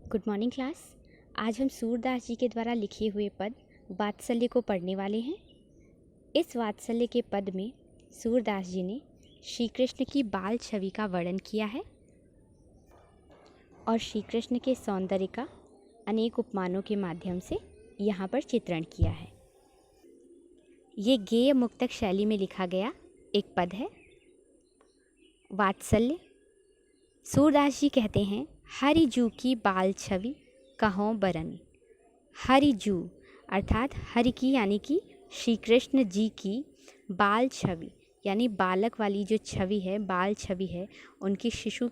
Good morning class. आज हम सूरदास जी के द्वारा लिखे हुए पद वात्सल्य को पढ़ने वाले हैं। इस वात्सल्य के पद में सूरदास जी ने श्री कृष्ण की बाल छवि का वर्णन किया है और श्री कृष्ण के सौंदर्य का अनेक उपमानों के माध्यम से यहाँ पर चित्रण किया है। ये गेय मुक्तक शैली में लिखा गया एक पद है। वात्सल्य। सूरदास जी कहते हैं, हरिजू की बाल छवि कहों बरनी। हरिजू अर्थात हरि की यानी कि श्री कृष्ण जी की बाल छवि यानी बालक वाली जो छवि है, बाल छवि है, उनकी शिशु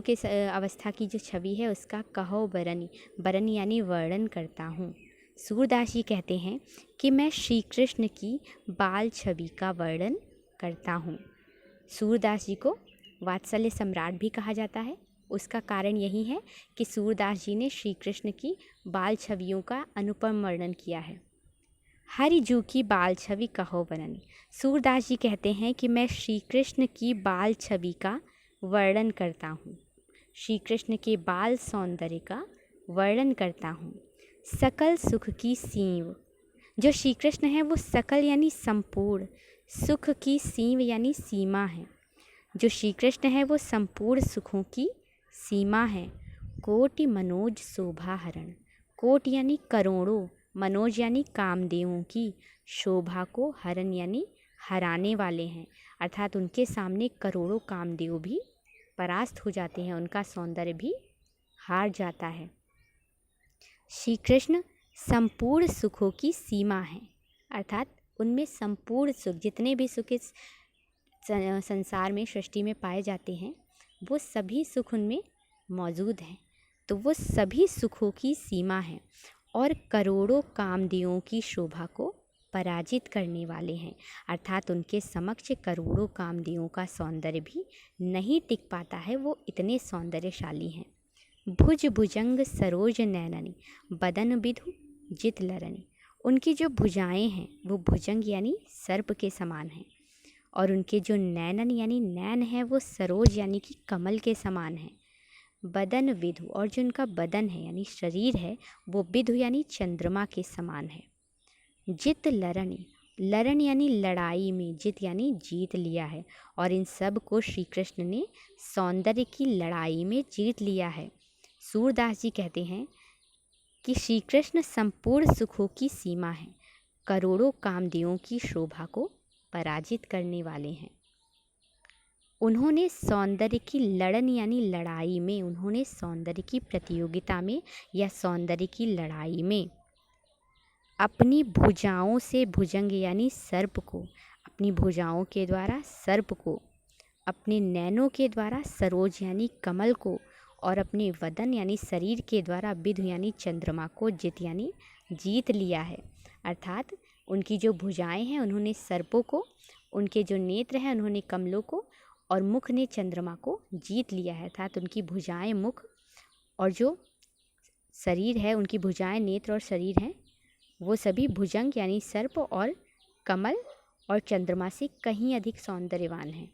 के अवस्था की जो छवि है उसका कहो बरनी। बरनी यानी वर्णन करता हूँ। सूरदास जी कहते हैं कि मैं श्री कृष्ण की बाल छवि का वर्णन करता हूँ। सूरदास जी को वात्सल्य सम्राट भी कहा जाता है। उसका कारण यही है कि सूरदास जी ने श्री कृष्ण की बाल छवियों का अनुपम वर्णन किया है। हरिजू की बाल छवि कहो बरनी। सूरदास जी कहते हैं कि मैं श्री कृष्ण की बाल छवि का वर्णन करता हूँ, श्री कृष्ण के बाल सौंदर्य का वर्णन करता हूँ। सकल सुख की सीव, जो श्री कृष्ण है वो सकल यानी संपूर्ण, सुख की सीव यानी सीमा है। जो श्री कृष्ण है वो संपूर्ण सुखों की सीमा है। कोटि मनोज शोभा हरण, कोट यानी करोड़ों, मनोज यानी कामदेवों की, शोभा को हरण यानी हराने वाले हैं, अर्थात उनके सामने करोड़ों कामदेव भी परास्त हो जाते हैं, उनका सौंदर्य भी हार जाता है। श्री कृष्ण संपूर्ण सुखों की सीमा है, अर्थात उनमें संपूर्ण सुख, जितने भी सुख इस संसार में, सृष्टि में पाए जाते हैं, वो सभी सुख उनमें मौजूद हैं। तो वो सभी सुखों की सीमा है और करोड़ों कामदेवों की शोभा को पराजित करने वाले हैं, अर्थात उनके समक्ष करोड़ों कामदेवों का सौंदर्य भी नहीं टिक पाता है, वो इतने सौंदर्यशाली हैं। भुज भुजंग सरोज नैननी, बदन विधु जित लरनी। उनकी जो भुजाएं हैं वो भुजंग यानी सर्प के समान हैं और उनके जो नैनन यानी नैन है वो सरोज यानी कि कमल के समान है। बदन विधु, और जो उनका बदन है यानी शरीर है वो विधु यानी चंद्रमा के समान है। जित लरणी, लरण यानी लड़ाई में, जित यानी जीत लिया है, और इन सब को श्री कृष्ण ने सौंदर्य की लड़ाई में जीत लिया है। सूरदास जी कहते हैं कि श्री कृष्ण संपूर्ण सुखों की सीमा है, करोड़ों कामदेवों की शोभा को पराजित करने वाले हैं। उन्होंने सौंदर्य की लड़न यानी लड़ाई में, उन्होंने सौंदर्य की प्रतियोगिता में या सौंदर्य की लड़ाई में अपनी भुजाओं से भुजंग यानी सर्प को, अपनी भुजाओं के द्वारा सर्प को, अपने नैनों के द्वारा सरोज यानी कमल को, और अपने वदन यानी शरीर के द्वारा विधु यानी चंद्रमा को जित यानी जीत लिया है। अर्थात उनकी जो भुजाएं हैं उन्होंने सर्पों को, उनके जो नेत्र हैं उन्होंने कमलों को, और मुख ने चंद्रमा को जीत लिया है। अर्थात उनकी भुजाएं, मुख और जो शरीर है, उनकी भुजाएं, नेत्र और शरीर हैं, वो सभी भुजंग यानी सर्प और कमल और चंद्रमा से कहीं अधिक सौंदर्यवान हैं।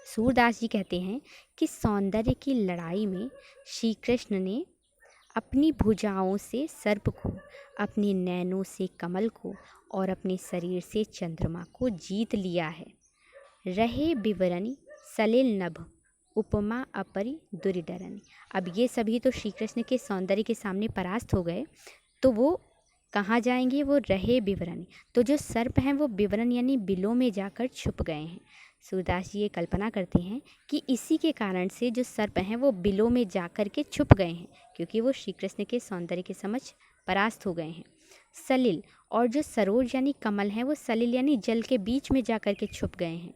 सूरदास जी कहते हैं कि सौंदर्य की लड़ाई में श्री कृष्ण ने अपनी भुजाओं से सर्प को, अपने नैनों से कमल को और अपने शरीर से चंद्रमा को जीत लिया है। रहे विवरणी सलिल नभ, उपमा अपरि दुर्डरनी। अब ये सभी तो श्री कृष्ण के सौंदर्य के सामने परास्त हो गए, तो वो कहाँ जाएंगे? वो रहे विवरणी, तो जो सर्प हैं वो विवरण यानी बिलों में जाकर छुप गए हैं। सूरदास जी ये कल्पना करते हैं कि इसी के कारण से जो सर्प हैं वो बिलों में जाकर के छुप गए हैं, क्योंकि वो श्री कृष्ण के सौंदर्य के समक्ष परास्त हो गए हैं। सलिल, और जो सरोज यानी कमल हैं वो सलिल यानी जल के बीच में जाकर के छुप गए हैं।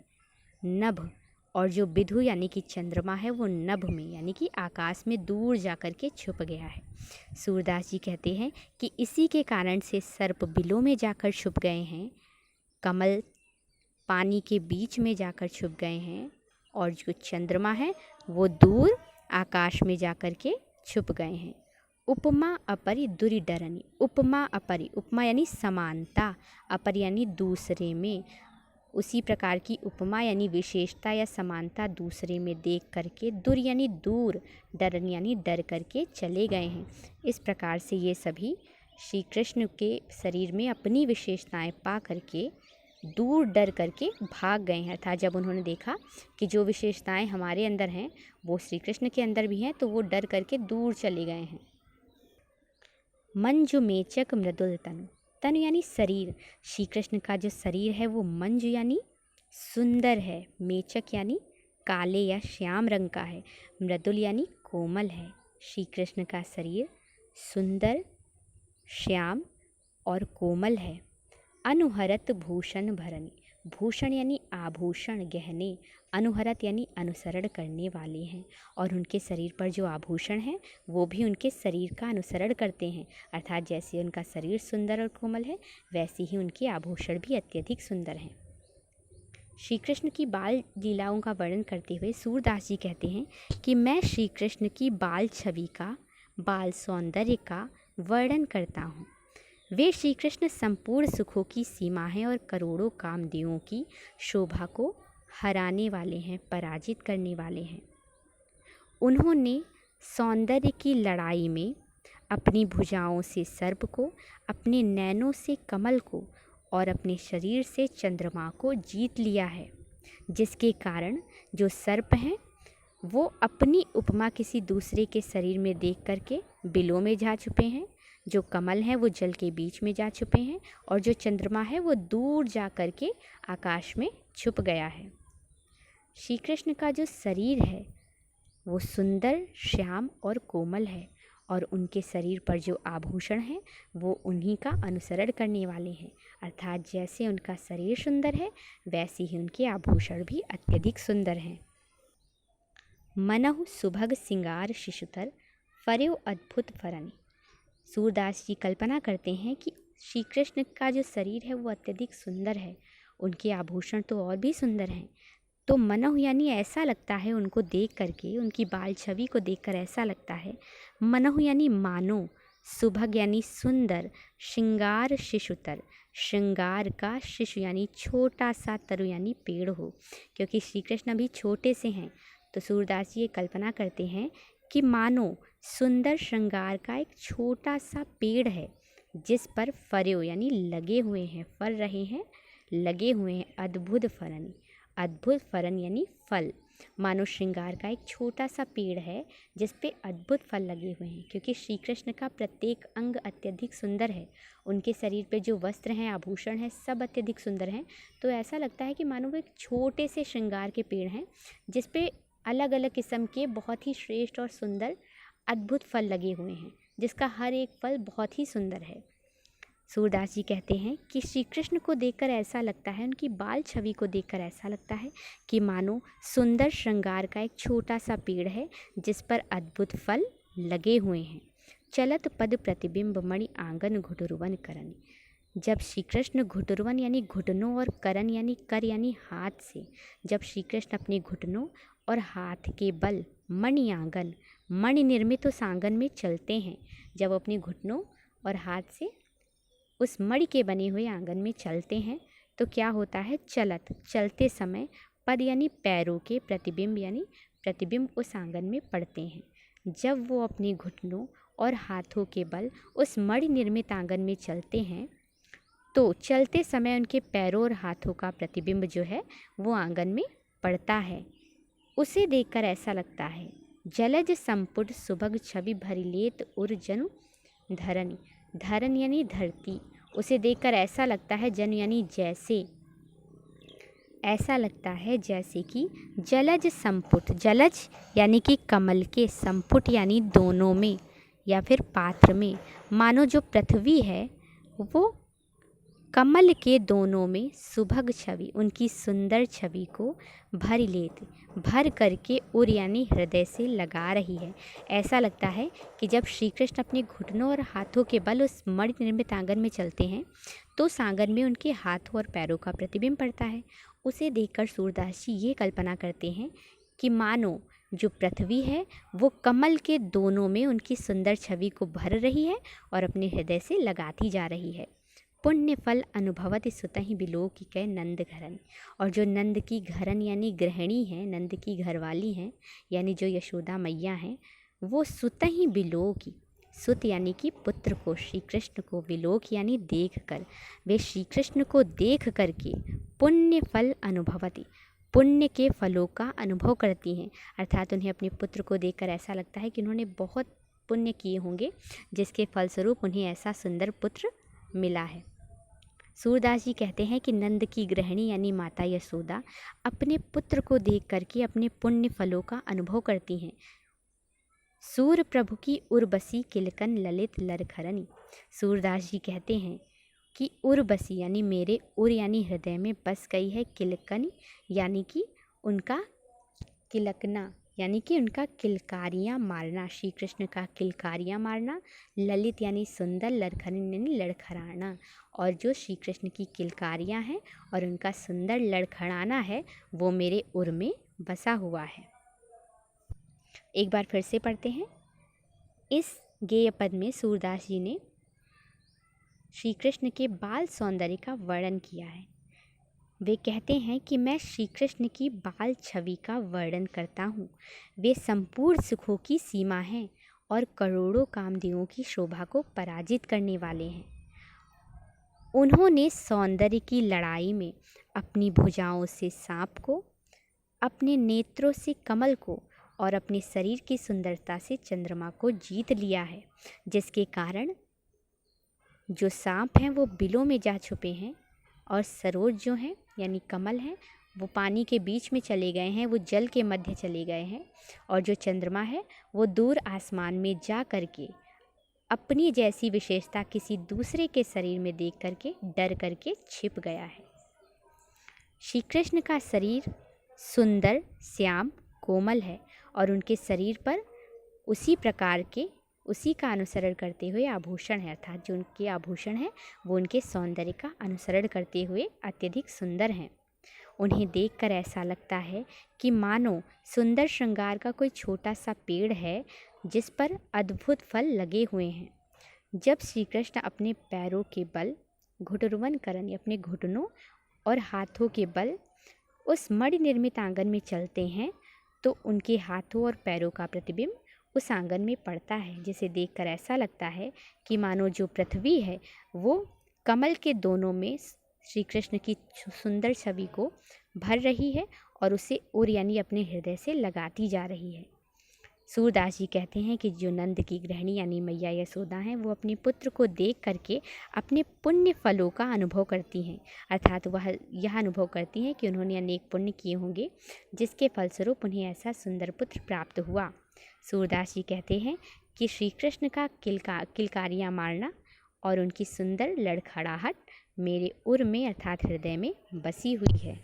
नभ, और जो विधु यानी कि चंद्रमा है वो नभ में यानी कि आकाश में दूर जाकर के छुप गया है। सूरदास जी कहते हैं कि इसी के कारण से सर्प बिलों में जाकर छुप गए हैं, कमल पानी के बीच में जाकर छुप गए हैं, और जो चंद्रमा है वो दूर आकाश में जाकर के छुप गए हैं। उपमा अपरि दुर्डरनी, उपमा अपरि, उपमा यानी समानता, अपर यानी दूसरे में, उसी प्रकार की उपमा यानी विशेषता या समानता दूसरे में देख करके दुर यानी दूर, डरन यानी डर करके चले गए हैं। इस प्रकार से ये सभी श्री कृष्ण के शरीर में अपनी विशेषताएं पा करके दूर डर करके भाग गए हैं। अर्थात जब उन्होंने देखा कि जो विशेषताएं हमारे अंदर हैं वो श्री कृष्ण के अंदर भी हैं, तो वो डर करके दूर चले गए हैं। मंजु मेचक मृदुल तनु, तनु यानी शरीर। श्री कृष्ण का जो शरीर है वो मंजु यानी सुंदर है, मेचक यानी काले या श्याम रंग का है, मृदुल यानी कोमल है। श्री कृष्ण का शरीर सुंदर, श्याम और कोमल है। अनुहरत भूषण भरणी, भूषण यानी आभूषण, गहने, अनुहरत यानी अनुसरण करने वाले हैं, और उनके शरीर पर जो आभूषण हैं वो भी उनके शरीर का अनुसरण करते हैं। अर्थात जैसे उनका शरीर सुंदर और कोमल है वैसे ही उनके आभूषण भी अत्यधिक सुंदर हैं। श्री कृष्ण की बाल लीलाओं का वर्णन करते हुए सूरदास जी कहते हैं कि मैं श्री कृष्ण की बाल छवि का, बाल सौंदर्य का वर्णन करता हूँ। वे श्री कृष्ण संपूर्ण सुखों की सीमा हैं और करोड़ों कामदेवों की शोभा को हराने वाले हैं, पराजित करने वाले हैं। उन्होंने सौंदर्य की लड़ाई में अपनी भुजाओं से सर्प को, अपने नैनों से कमल को और अपने शरीर से चंद्रमा को जीत लिया है, जिसके कारण जो सर्प हैं वो अपनी उपमा किसी दूसरे के शरीर में देख करके बिलों में जा छुपे हैं, जो कमल हैं वो जल के बीच में जा छुपे हैं, और जो चंद्रमा है वो दूर जा कर के आकाश में छुप गया है। श्री कृष्ण का जो शरीर है वो सुंदर, श्याम और कोमल है, और उनके शरीर पर जो आभूषण हैं वो उन्हीं का अनुसरण करने वाले हैं। अर्थात जैसे उनका शरीर सुंदर है वैसे ही उनके आभूषण भी अत्यधिक सुंदर हैं। मनहु सुभग सिंगार शिशुतर, फर्यो अद्भुत फरनी। सूरदास जी कल्पना करते हैं कि श्री कृष्ण का जो शरीर है वो अत्यधिक सुंदर है, उनके आभूषण तो और भी सुंदर हैं। तो मनहु यानी ऐसा लगता है उनको देख करके, उनकी बाल छवि को देखकर ऐसा लगता है। मनहु यानी मानो, सुभग यानी सुंदर, श्रृंगार शिशुतर, श्रृंगार का शिशु यानी छोटा सा तरु यानी पेड़ हो, क्योंकि श्री कृष्ण अभी छोटे से हैं। तो सूरदास जी ये कल्पना करते हैं कि मानो सुंदर श्रृंगार का एक छोटा सा पेड़ है जिस पर फर्यो यानी लगे हुए हैं, फर रहे हैं, लगे हुए हैं अद्भुत फरन, अद्भुत फरन यानी फल। मानो श्रृंगार का एक छोटा सा पेड़ है जिस पे अद्भुत फल लगे हुए हैं, क्योंकि श्री कृष्ण का प्रत्येक अंग अत्यधिक सुंदर है, उनके शरीर पे जो वस्त्र हैं, आभूषण हैं, सब अत्यधिक सुंदर हैं। तो ऐसा लगता है कि मानो वो एक छोटे से श्रृंगार के पेड़ हैं जिस पे अलग अलग किस्म के बहुत ही श्रेष्ठ और सुंदर अद्भुत फल लगे हुए हैं, जिसका हर एक फल बहुत ही सुंदर है। सूरदास जी कहते हैं कि श्री कृष्ण को देखकर ऐसा लगता है, उनकी बाल छवि को देखकर ऐसा लगता है कि मानो सुंदर श्रृंगार का एक छोटा सा पेड़ है जिस पर अद्भुत फल लगे हुए हैं। चलत पद प्रतिबिंब मणि आंगन घुटुरवन करन। जब श्री कृष्ण घुटुरवन यानी घुटनों और करन यानी कर यानी हाथ से, जब श्री कृष्ण अपने घुटनों और हाथ के बल मणि आंगन, मणि निर्मित उस आंगन में चलते हैं, जब अपने घुटनों और हाथ से उस मणि के बने हुए आंगन में चलते हैं तो क्या होता है, चलत, चलते समय, पद यानी पैरों के, प्रतिबिंब यानी प्रतिबिंब उस आंगन में पड़ते हैं। जब वो अपने घुटनों और हाथों के बल उस मणि निर्मित आंगन में चलते हैं तो चलते समय उनके पैरों और हाथों का प्रतिबिंब जो है वो आंगन में पड़ता है। उसे देखकर ऐसा लगता है, जलज संपुट सुभग छवि भरिलेत उर्जनु धरन, धरन यानी धरती। उसे देखकर ऐसा लगता है, जन यानी जैसे, ऐसा लगता है जैसे कि जलज संपुट, जलज यानी कि कमल के, संपुट यानी दोनों में या फिर पात्र में, मानो जो पृथ्वी है वो कमल के दोनों में सुभग छवि, उनकी सुंदर छवि को भर लेते, भर करके उर यानी हृदय से लगा रही है। ऐसा लगता है कि जब श्री कृष्ण अपने घुटनों और हाथों के बल उस मणि निर्मित आंगन में चलते हैं तो उस आंगन में उनके हाथों और पैरों का प्रतिबिंब पड़ता है। उसे देखकर सूरदास जी ये कल्पना करते हैं कि मानो जो पृथ्वी है वो कमल के दोनों में उनकी सुंदर छवि को भर रही है और अपने हृदय से लगाती जा रही है। पुण्य फल अनुभवति सुतहि बिलोक कै नंद घरन। और जो नंद की घरन यानी गृहिणी हैं, नंद की घरवाली हैं, यानी जो यशोदा मैया हैं, वो सुतहि बिलोक, सुत यानी कि पुत्र को, श्री कृष्ण को, बिलोक यानी देख कर, वे श्री कृष्ण को देख करके पुण्य फल अनुभवति, पुण्य के फलों का अनुभव करती हैं। अर्थात उन्हें अपने पुत्र को देखकर ऐसा लगता है कि उन्होंने बहुत पुण्य किए होंगे, जिसके फलस्वरूप उन्हें ऐसा सुंदर पुत्र मिला है। सूरदास जी कहते हैं कि नंद की गृहिणी यानी माता यशोदा अपने पुत्र को देख करके अपने पुण्य फलों का अनुभव करती हैं। सूर प्रभु की उर्वशी किलकन ललित लरखरनी। सूरदास जी कहते हैं कि उर्वशी यानी मेरे उर यानी हृदय में बस गई है, किलकन यानी कि उनका किलकना यानी कि उनका किलकारियाँ मारना, श्री कृष्ण का किलकारियाँ मारना, ललित यानी सुंदर, लड़खड़ाना यानी लड़खड़ाना। और जो श्री कृष्ण की किलकारियाँ हैं और उनका सुंदर लड़खड़ाना है वो मेरे उर में बसा हुआ है। एक बार फिर से पढ़ते हैं। इस गेय पद में सूरदास जी ने श्री कृष्ण के बाल सौंदर्य का वर्णन किया है। वे कहते हैं कि मैं श्री कृष्ण की बाल छवि का वर्णन करता हूँ। वे संपूर्ण सुखों की सीमा हैं और करोड़ों कामदेवों की शोभा को पराजित करने वाले हैं। उन्होंने सौंदर्य की लड़ाई में अपनी भुजाओं से सांप को, अपने नेत्रों से कमल को और अपने शरीर की सुंदरता से चंद्रमा को जीत लिया है, जिसके कारण जो सांप हैं वो बिलों में जा छुपे हैं और सरोज जो हैं यानी कमल हैं वो पानी के बीच में चले गए हैं, वो जल के मध्य चले गए हैं। और जो चंद्रमा है वो दूर आसमान में जा करके अपनी जैसी विशेषता किसी दूसरे के शरीर में देख करके डर करके छिप गया है। श्री कृष्ण का शरीर सुंदर, श्याम, कोमल है और उनके शरीर पर उसी का अनुसरण करते हुए आभूषण है, अर्थात जो उनके आभूषण हैं वो उनके सौंदर्य का अनुसरण करते हुए अत्यधिक सुंदर हैं। उन्हें देखकर ऐसा लगता है कि मानो सुंदर श्रृंगार का कोई छोटा सा पेड़ है जिस पर अद्भुत फल लगे हुए हैं। जब श्री कृष्ण अपने पैरों के बल घुटुरवन करन, अपने घुटनों और हाथों के बल उस मणि निर्मित आंगन में चलते हैं तो उनके हाथों और पैरों का प्रतिबिंब उस आंगन में पड़ता है, जिसे देखकर ऐसा लगता है कि मानो जो पृथ्वी है वो कमल के दोनों में श्री कृष्ण की सुंदर छवि को भर रही है और उसे उर यानी अपने हृदय से लगाती जा रही है। सूरदास जी कहते हैं कि जो नंद की गृहिणी यानी मैया यशोदा हैं वो अपने पुत्र को देख करके अपने पुण्य फलों का अनुभव करती हैं, अर्थात वह यह अनुभव करती हैं कि उन्होंने अनेक पुण्य किए होंगे जिसके फलस्वरूप उन्हें ऐसा सुंदर पुत्र प्राप्त हुआ। सूरदास जी कहते हैं कि श्री कृष्ण का किलकारियाँ मारना और उनकी सुंदर लड़खड़ाहट मेरे उर में अर्थात हृदय में बसी हुई है।